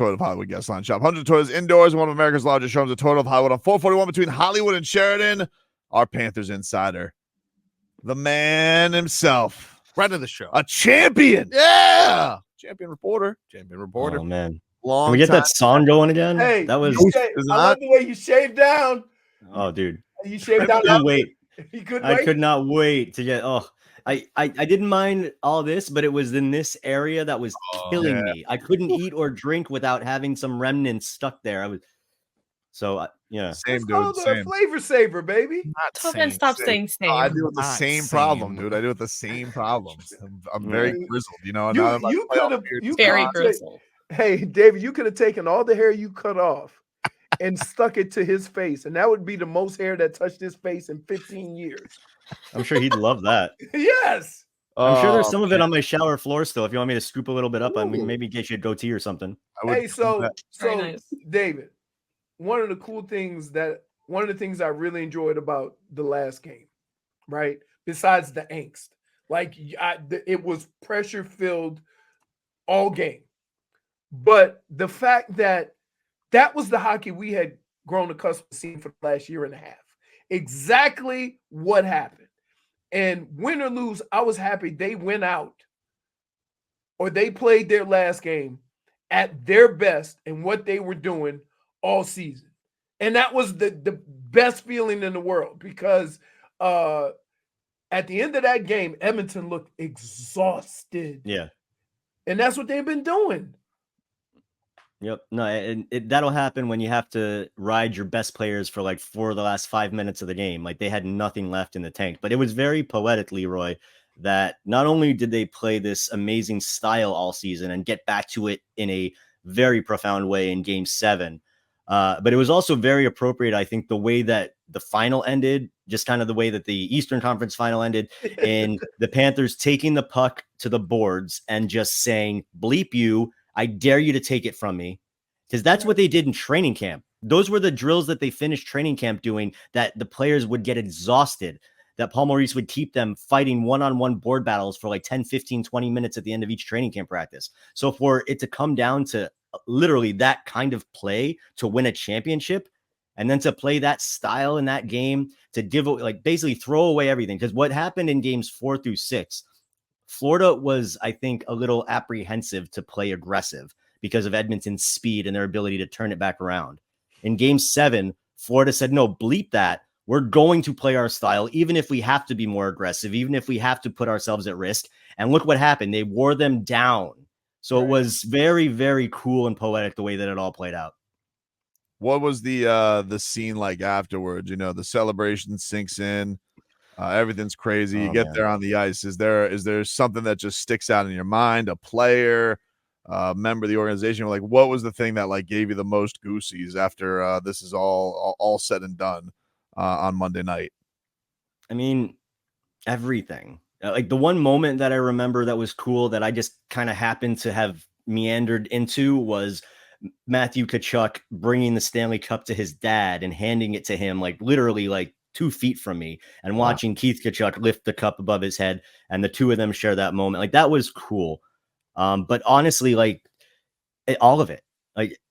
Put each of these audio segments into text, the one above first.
Toyota of Hollywood guest line shop. 100 Toyotas indoors, one of America's largest showrooms of Toyota of Hollywood on 441 between Hollywood and Sheridan. Our Panthers insider, the man himself, friend of the show, a champion. Yeah, champion reporter. Oh man, long. Can we get that song going again? Hey, that was. I love the way you shaved down. Oh, dude, you shaved down. I couldn't wait. You couldn't I wait? could not wait to get. I didn't mind all this, but it was in this area that was killing me. I couldn't eat or drink without having some remnants stuck there. I was yeah. Same, dude. Same. Flavor saver, baby. Tobin, stop saying same. I deal with the same problem, dude. I deal with the same problems. I'm very grizzled, you know. You could have very grizzled. Hey, David, you could have taken all the hair you cut off and stuck it to his face, and that would be the most hair that touched his face in 15 years. I'm sure he'd love that. Yes. I'm sure there's some of it on my shower floor still. If you want me to scoop a little bit up, I mean, maybe get you a goatee or something. Hey, so nice. David, one of the things I really enjoyed about the last game, right? Besides the angst, like it was pressure filled all game, but the fact that was the hockey we had grown accustomed to seeing for the last year and a half. Exactly what happened. And win or lose, I was happy they went out or they played their last game at their best and what they were doing all season. And that was the best feeling in the world because at the end of that game, Edmonton looked exhausted. Yeah. And that's what they've been doing. Yep. No, and that'll happen when you have to ride your best players for the last 5 minutes of the game. Like they had nothing left in the tank. But it was very poetic, Leroy, that not only did they play this amazing style all season and get back to it in a very profound way in Game 7, but it was also very appropriate, I think, the way that the final ended, just kind of the way that the Eastern Conference final ended, and the Panthers taking the puck to the boards and just saying, bleep you, I dare you to take it from me. Because that's what they did in training camp. Those were the drills that they finished training camp doing, that the players would get exhausted, that Paul Maurice would keep them fighting one-on-one board battles for 10, 15, 20 minutes at the end of each training camp practice. So for it to come down to literally that kind of play to win a championship, and then to play that style in that game, to give basically throw away everything. Because what happened in games 4 through 6, Florida was, I think, a little apprehensive to play aggressive because of Edmonton's speed and their ability to turn it back around. In Game 7, Florida said, no, bleep that. We're going to play our style, even if we have to be more aggressive, even if we have to put ourselves at risk. And look what happened. They wore them down. So It was very, very cool and poetic the way that it all played out. What was the scene like afterwards? You know, the celebration sinks in. Everything's crazy. You get there on the ice. Is there something that just sticks out in your mind? A player, member of the organization? What was the thing that gave you the most goosies after this is all said and done on Monday night? I mean, everything. The one moment that I remember that was cool that I just kind of happened to have meandered into was Matthew Tkachuk bringing the Stanley Cup to his dad and handing it to him, literally 2 feet from me, and watching Keith Tkachuk lift the cup above his head, and the two of them share that moment. That was cool. But honestly, all of it,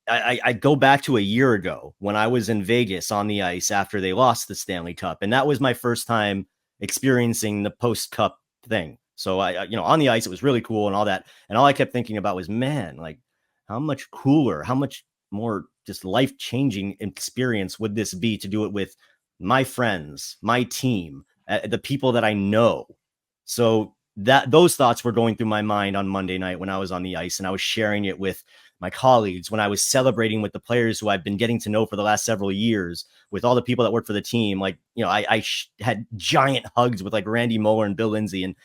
I go back to a year ago when I was in Vegas on the ice after they lost the Stanley Cup. And that was my first time experiencing the post-cup thing. So on the ice, it was really cool and all that. And all I kept thinking about was, man, how much cooler, how much more just life-changing experience would this be to do it with my friends, my team, the people that I know. So those thoughts were going through my mind on Monday night when I was on the ice, and I was sharing it with my colleagues, when I was celebrating with the players who I've been getting to know for the last several years, with all the people that work for the team. I had giant hugs with Randy Moeller and Bill Lindsay. And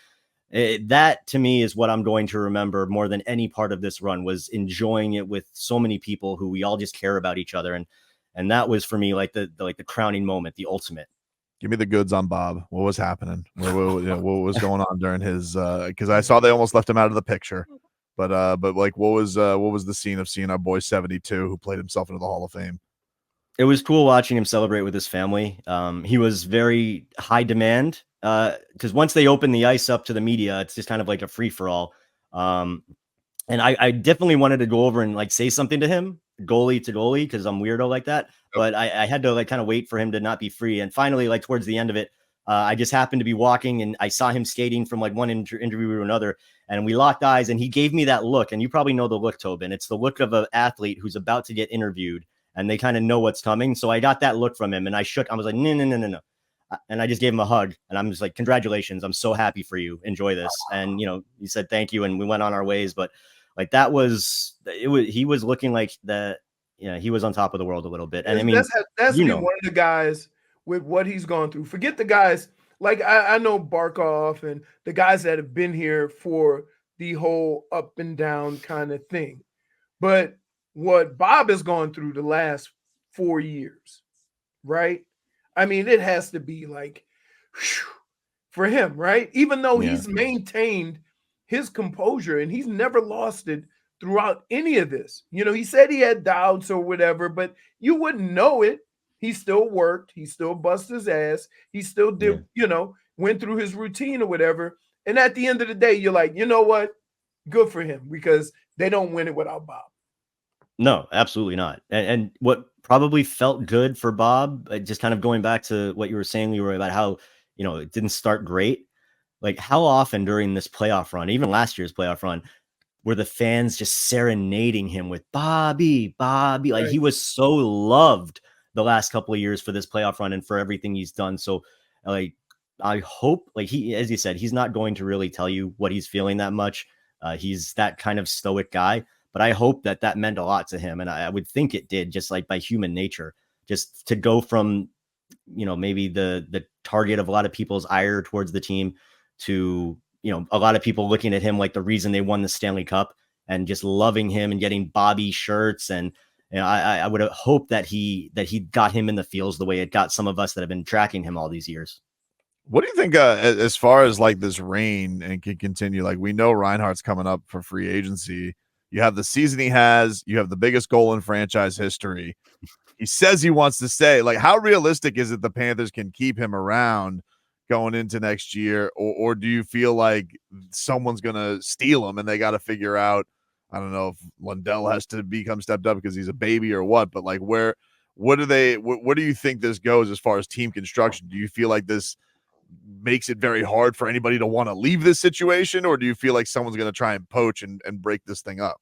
that to me is what I'm going to remember more than any part of this run, was enjoying it with so many people who we all just care about each other. And that was for me the crowning moment, the ultimate. Give me the goods on Bob. What was happening? What was going on during his? Because I saw they almost left him out of the picture. But what was the scene of seeing our boy 72 who played himself into the Hall of Fame? It was cool watching him celebrate with his family. He was very high demand because once they open the ice up to the media, it's just kind of like a free for all. And I definitely wanted to go over and like say something to him, goalie to goalie, because I'm weirdo like that. But I had to like kind of wait for him to not be free. And finally, like towards the end of it, I just happened to be walking and I saw him skating from like one interview to another. And we locked eyes and he gave me that look. And you probably know the look, Tobin. It's the look of an athlete who's about to get interviewed and they kind of know what's coming. So I got that look from him and I was like, no. And I just gave him a hug and I'm just like, congratulations. I'm so happy for you. Enjoy this. And, he said, thank you. And we went on our ways. But like he was looking like that. He was on top of the world a little bit. And I mean, that's one of the guys with what he's gone through. Forget the guys like I know Barkov and the guys that have been here for the whole up and down kind of thing. But what Bob has gone through the last 4 years, right? I mean, it has to be like whew, for him, right? Even though he's maintained his composure and he's never lost it throughout any of this. He said he had doubts or whatever, but you wouldn't know it. He still worked. He still bust his ass. He still did, went through his routine or whatever. And at the end of the day, you're like, you know what? Good for him because they don't win it without Bob. No, absolutely not. And what probably felt good for Bob, just kind of going back to what you were saying, Leroy, about how, it didn't start great. Like how often during this playoff run, even last year's playoff run, were the fans just serenading him with Bobby, like right. He was so loved the last couple of years for this playoff run and for everything he's done. So like, I hope like as you said, he's not going to really tell you what he's feeling that much. He's that kind of stoic guy, but I hope that meant a lot to him. And I would think it did, just like by human nature, just to go from, maybe the target of a lot of people's ire towards the team to, a lot of people looking at him like the reason they won the Stanley Cup and just loving him and getting Bobby shirts. And I would hope that he got him in the feels the way it got some of us that have been tracking him all these years. What do you think as far as like this reign and can continue? Like we know Reinhart's coming up for free agency. You have the season he has. You have the biggest goal in franchise history. He says he wants to stay. Like how realistic is it the Panthers can keep him around going into next year, or do you feel like someone's gonna steal him and they got to figure out? I don't know if Lundell has to become stepped up because he's a baby or what, but like where do you think this goes as far as team construction? Do you feel like this makes it very hard for anybody to want to leave this situation, or do you feel like someone's going to try and poach and break this thing up?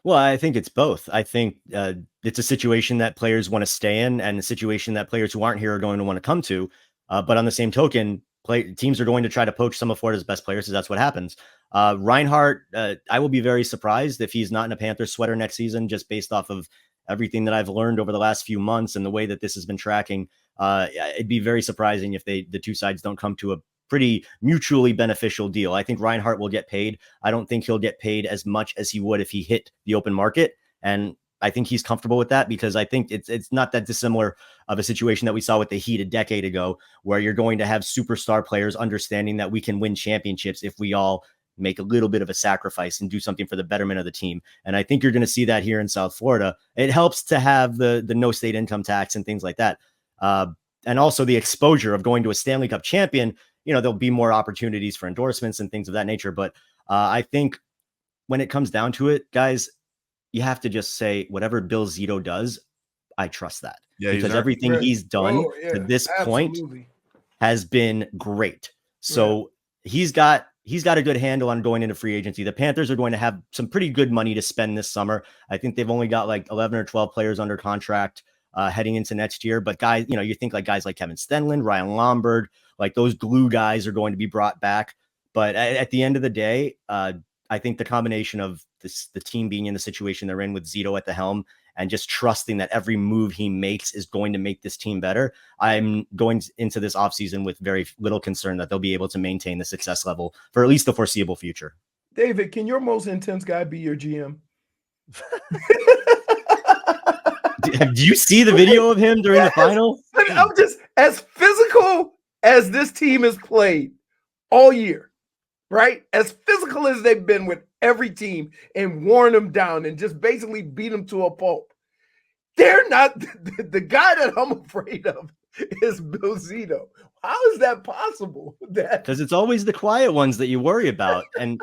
Well, I think it's both. I think it's a situation that players want to stay in and a situation that players who aren't here are going to want to come to. But on the same token, teams are going to try to poach some of Florida's best players because that's what happens. Reinhart, I will be very surprised if he's not in a Panthers sweater next season, just based off of everything that I've learned over the last few months and the way that this has been tracking. It'd be very surprising if the two sides don't come to a pretty mutually beneficial deal. I think Reinhart will get paid. I don't think he'll get paid as much as he would if he hit the open market. And I think he's comfortable with that because I think it's not that dissimilar of a situation that we saw with the Heat a decade ago, where you're going to have superstar players understanding that we can win championships if we all make a little bit of a sacrifice and do something for the betterment of the team. And I think you're going to see that here in South Florida. It helps to have the no state income tax and things like that. And also the exposure of going to a Stanley Cup champion, there'll be more opportunities for endorsements and things of that nature. But I think when it comes down to it, guys, you have to just say whatever Bill Zito does, I trust that. Yeah, because everything he's done to this point has been great. So he's got a good handle on going into free agency. The Panthers are going to have some pretty good money to spend this summer. I think they've only got like 11 or 12 players under contract heading into next year. But guys, you think like guys like Kevin Stenlund, Ryan Lombard, like those glue guys are going to be brought back. But at the end of the day, I think the combination of the team being in the situation they're in with Zito at the helm and just trusting that every move he makes is going to make this team better, I'm going into this offseason with very little concern that they'll be able to maintain the success level for at least the foreseeable future. David, can your most intense guy be your GM? Do you see the video of him during the final? I'm just as physical as this team has played all year, right? As physical as they've been with every team and worn them down and just basically beat them to a pulp. They're not the guy that I'm afraid of is Bill Zito. How is that possible? Because it's always the quiet ones that you worry about. And,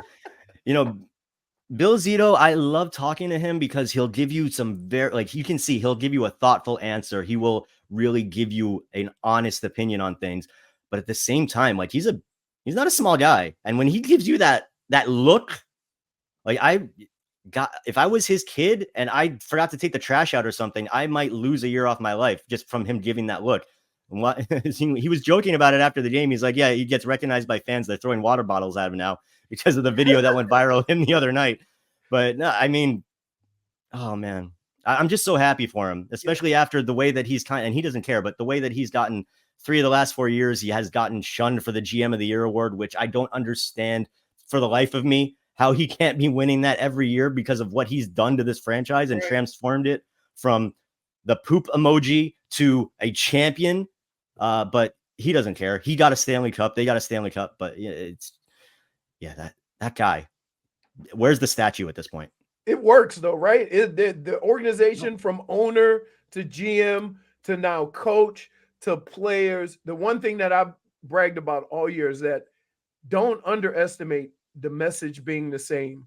Bill Zito, I love talking to him because he'll give you some very, like, you can see he'll give you a thoughtful answer. He will really give you an honest opinion on things. But at the same time, like, he's not a small guy. And when he gives you that look, like, if I was his kid and I forgot to take the trash out or something, I might lose a year off my life just from him giving that look. And what he was joking about it after the game. He's like, yeah, he gets recognized by fans. They're throwing water bottles at him now because of the video that went viral him the other night. But no, I mean, oh man, I'm just so happy for him, especially after the way that he's and he doesn't care, but the way that he's gotten 3 of the last 4 years, he has gotten shunned for the GM of the Year award, which I don't understand for the life of me, how he can't be winning that every year because of what he's done to this franchise and transformed it from the poop emoji to a champion. But he doesn't care. He got a Stanley Cup. They got a Stanley Cup. But that guy. Where's the statue at this point? It works though, right? The organization from owner to GM to now coach to players. The one thing that I've bragged about all year is that don't underestimate the message being the same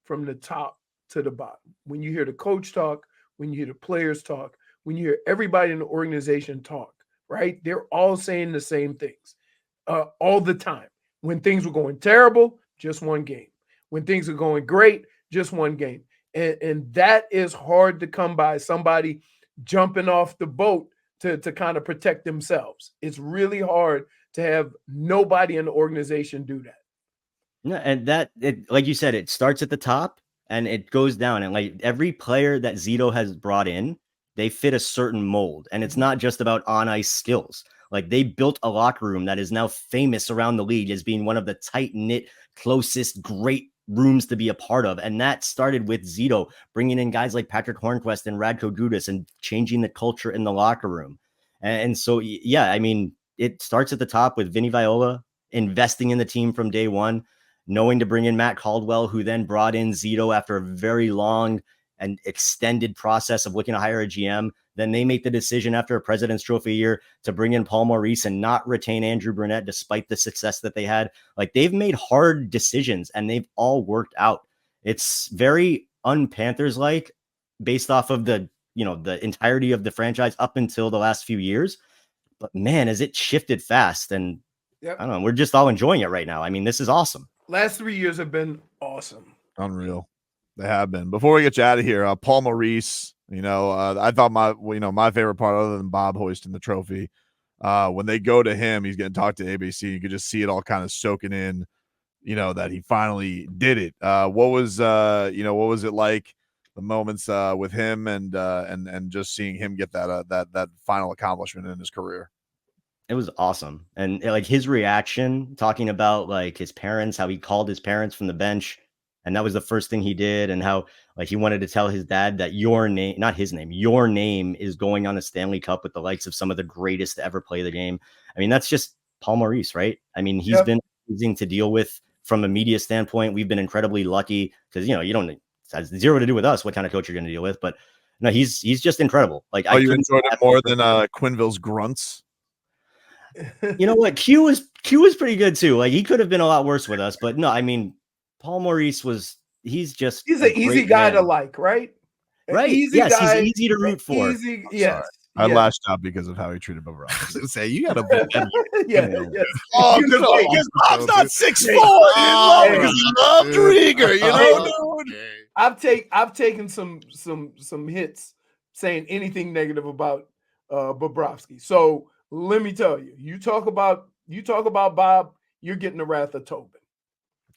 from the top to the bottom. When you hear the coach talk, when you hear the players talk, when you hear everybody in the organization talk, right? They're all saying the same things all the time. When things were going terrible, just one game. When things are going great, just one game. And that is hard to come by, somebody jumping off the boat to kind of protect themselves. It's really hard to have nobody in the organization do that. No, and like you said, it starts at the top and it goes down. And like every player that Zito has brought in, they fit a certain mold. And it's not just about on-ice skills. Like they built a locker room that is now famous around the league as being one of the tight-knit, closest, great rooms to be a part of. And that started with Zito bringing in guys like Patrick Hornquist and Radko Gudas and changing the culture in the locker room. And so, yeah, I mean, it starts at the top with Vinny Viola investing in the team from day one, knowing to bring in Matt Caldwell, who then brought in Zito after a very long and extended process of looking to hire a GM. Then they make the decision after a President's Trophy year to bring in Paul Maurice and not retain Andrew Brunette, despite the success that they had. Like they've made hard decisions and they've all worked out. It's very un-Panthers like based off of the entirety of the franchise up until the last few years. But man, has it shifted fast. And I don't know, we're just all enjoying it right now. I mean, this is awesome. Last 3 years have been awesome. Unreal. They have been. Before we get you out of here, Paul Maurice, I thought my favorite part, other than Bob hoisting the trophy, when they go to him, he's getting talked to ABC. You could just see it all kind of soaking in, that he finally did it. What was it like, the moments with him and just seeing him get that final accomplishment in his career? It was awesome. And like his reaction, talking about like his parents, how he called his parents from the bench. And that was the first thing he did. And how like he wanted to tell his dad that your name, not his name, your name is going on a Stanley Cup with the likes of some of the greatest to ever play the game. I mean, that's just Paul Maurice, right? I mean, he's been amazing to deal with from a media standpoint. We've been incredibly lucky because, you don't, it has zero to do with us what kind of coach you're going to deal with. But no, he's just incredible. Like, you enjoyed it more than Quenneville's grunts? You know what? Q was pretty good too. Like he could have been a lot worse with us, but no, I mean, Paul Maurice he's an easy guy to like, right? Right. Yes, guy, he's easy to root for. Yes. I lashed out because of how he treated Bobrovsky. I was going to say, you got to yes. Oh, because Bob's not 6'4". He loved Rieger, dude. I've taken some hits saying anything negative about Bobrovsky. So let me tell you, you talk about Bob, you're getting the wrath of Tobin.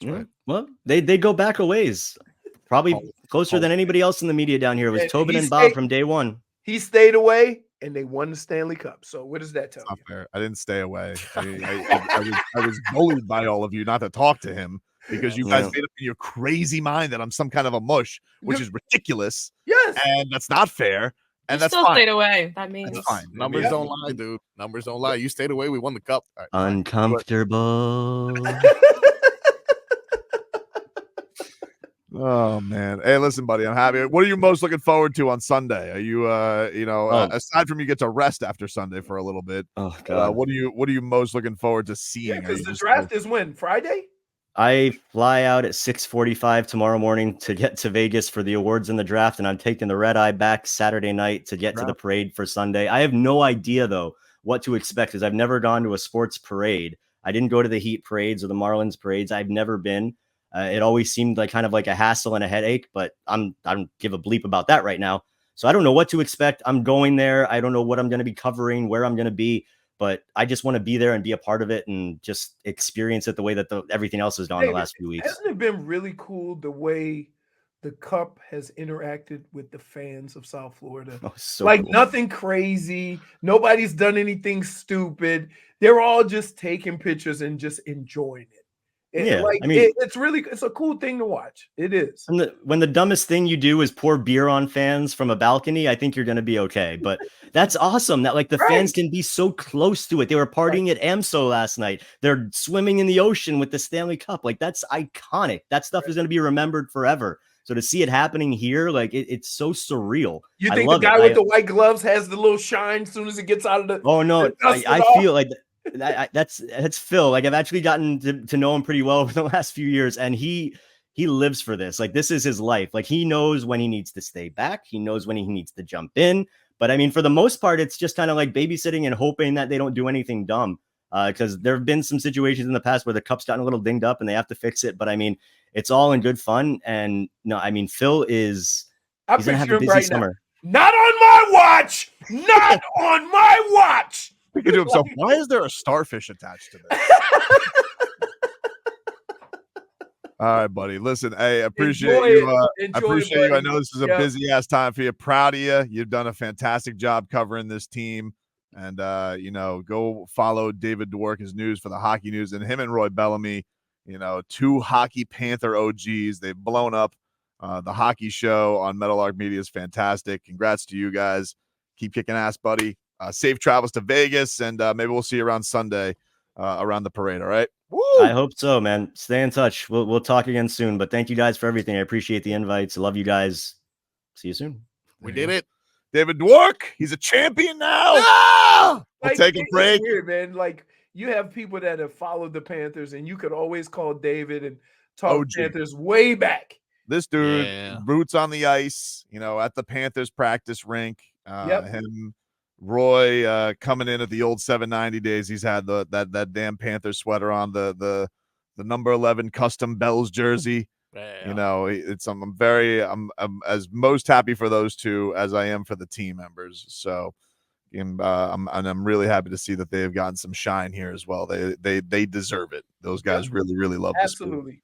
Right. Well, they go back a ways, probably closer than anybody else in the media down here. It was Tobin and Bob from day one. He stayed away, and they won the Stanley Cup. So what does that tell you? Fair. I didn't stay away. I was bullied by all of you not to talk to him because you guys made up in your crazy mind that I'm some kind of a mush, which is ridiculous. Yes, and that's not fair. And that's still fine. Stayed away. That means that's fine. Numbers don't lie, dude. Numbers don't lie. You stayed away. We won the cup. Right, uncomfortable. Oh man. Hey, listen, buddy, I'm happy. What are you most looking forward to on Sunday? Are you aside from you get to rest after Sunday for a little bit? Oh god. What are you most looking forward to seeing? Because the draft is when? Friday? I fly out at 6:45 tomorrow morning to get to Vegas for the awards and the draft, and I'm taking the red eye back Saturday night to get to the parade for Sunday. I have no idea, though, what to expect because I've never gone to a sports parade. I didn't go to the Heat parades or the Marlins parades. I've never been. It always seemed like kind of like a hassle and a headache, but I don't give a bleep about that right now. So I don't know what to expect. I'm going there. I don't know what I'm going to be covering, where I'm going to be. But I just want to be there and be a part of it and just experience it the way that everything else has gone the last few weeks. Hasn't it been really cool the way the Cup has interacted with the fans of South Florida? Oh, so like cool. Nothing crazy. Nobody's done anything stupid. They're all just taking pictures and just enjoying it. It's a cool thing to watch. It is. When the dumbest thing you do is pour beer on fans from a balcony, I think you're going to be okay. But that's awesome that like the fans can be so close to it. They were partying at AMSO last night. They're swimming in the ocean with the Stanley Cup. Like that's iconic. That stuff is going to be remembered forever. So to see it happening here, like it's so surreal. You think the guy with the white gloves has the little shine as soon as it gets out of the? Oh no, I feel like that's Phil. Like I've actually gotten to know him pretty well over the last few years, and he lives for this. Like this is his life. Like he knows when he needs to stay back. He knows when he needs to jump in. But I mean, for the most part, it's just kind of like babysitting and hoping that they don't do anything dumb. Because there have been some situations in the past where the cup's gotten a little dinged up and they have to fix it. But I mean, it's all in good fun. And no, I mean, Phil he's gonna have a busy summer. Not on my watch. Not on my watch. Thinking to himself, why is there a starfish attached to this? All right, buddy. Listen, I appreciate you. I appreciate you. I know this is a busy ass time for you. Proud of you. You've done a fantastic job covering this team. And go follow David Dwork, his news for the hockey news, and him and Roy Bellamy, two hockey Panther OGs. They've blown up. The hockey show on Meadowlark Media is fantastic. Congrats to you guys. Keep kicking ass, buddy. Safe travels to Vegas, and maybe we'll see you around Sunday around the parade. All right. Woo! I hope so, man. Stay in touch. We'll talk again soon. But thank you guys for everything. I appreciate the invites. I love you guys. See you soon. We did it. David Dwork, he's a champion now. Ah! We'll take a break. It's weird, man. Like you have people that have followed the Panthers, and you could always call David and talk Panthers way back. This dude, boots on the ice, at the Panthers practice rink. Him, Roy, coming in at the old 790 days. He's had that damn Panther sweater on, the number 11 custom Bells jersey. I'm as most happy for those two as I am for the team members. So, I'm really happy to see that they have gotten some shine here as well. They deserve it. Those guys really, really love this. Absolutely.